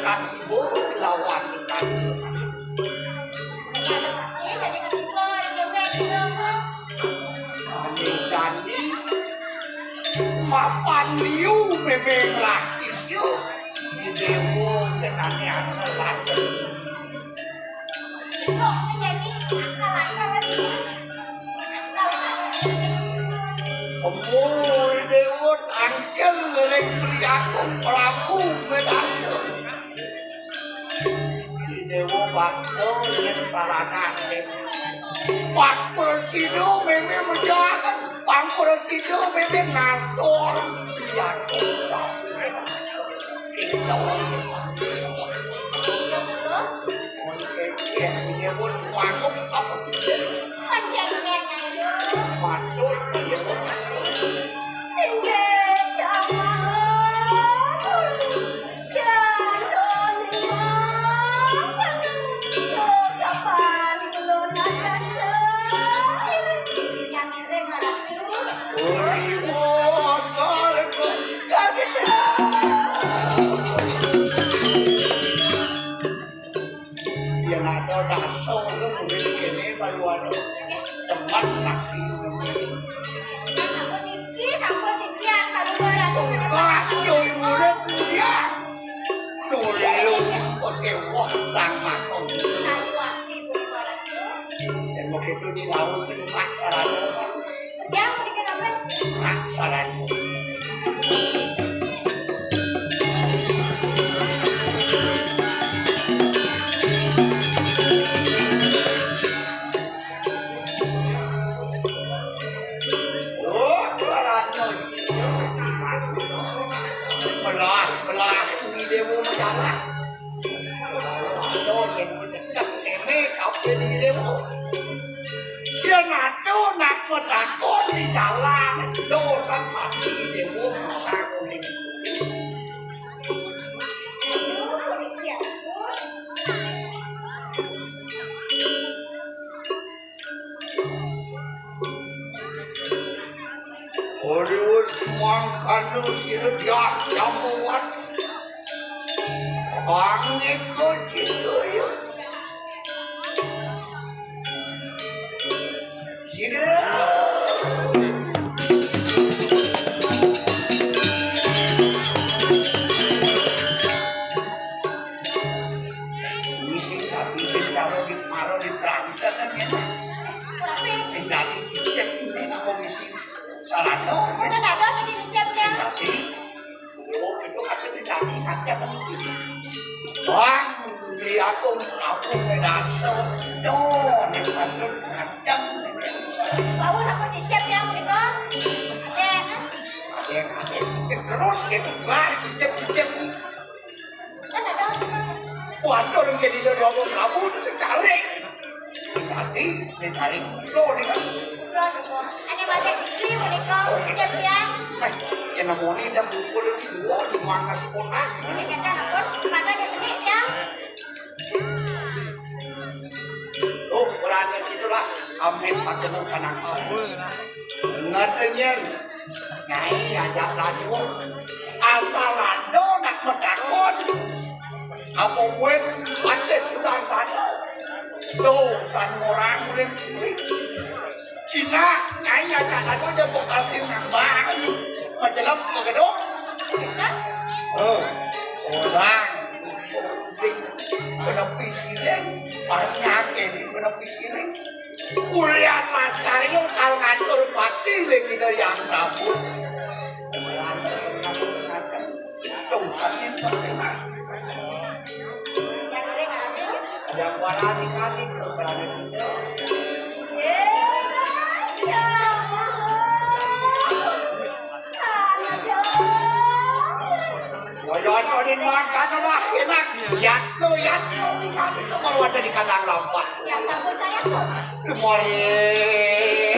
kan ibu lawan kan. Jadi mapan liu memang rasis yuk di dewo kenani anak laki. Omoi dewo angkel lelek priakong prabu medase. Di dewo bakal yang sarana Pak Presiden memang menjahat, Pak Presiden memang nasor. Yang prabu medase. Kita dia bos mangkuk apa? Matur dia bos. Teman laki Masih murid dia Nulung Oke wah sama Dan begitu di laut itu maksaran Yang mau dikenakan Maksaran belah ini dewo menjalan aduh yang mendekat nenek kau jadi dewo dia ngado nak menakut di jalan dosa mati dewo menakut Aduh, makan sirap dia jamuan. Angin kecil ya. Sirap. Misi tapi kalau di maro di perangkat kan ya. Sindali kita ini nak komisi. Salah dong. Udah ada tadi dicapnya. Tapi, oh itu kasih tidak aja begini. Bang, beli aku prabu medase. Tuh, nih pandun ngacang. Bawa sama cicapnya mereka. Ada cicip terus gitu lah, cicip. Kan ada. Waduh, jadi dodo prabu itu sekali. Tadi, dicari itu nih kan. Ada banyak sih mereka cicapnya. Ya namanya dah pukul lagi dua di mana sekolah. Ini kata nakon, makanya sendiri ya. Oh, berani itulah. Amin pakai makanan. Ngertinya, nyai ajak radio. Asal ando nak medakon. Apa gue ada sudah sana. Tuh, san orang boleh beli. Cina, nyai ajak radio dia bakal sinang banget. Majalah kegadong. Orang kena pisiring banyak ini kena pisiring. Kuliah Mas Karyo kal ngatur pati lagi dari yang prabu. Dosain bagaimana? Ada warani kali ke berada itu. Wajonin makan lah enak. Yatlo ikan itu kalau ada di kandang lampah. Ya sampun saya kok. Kemarin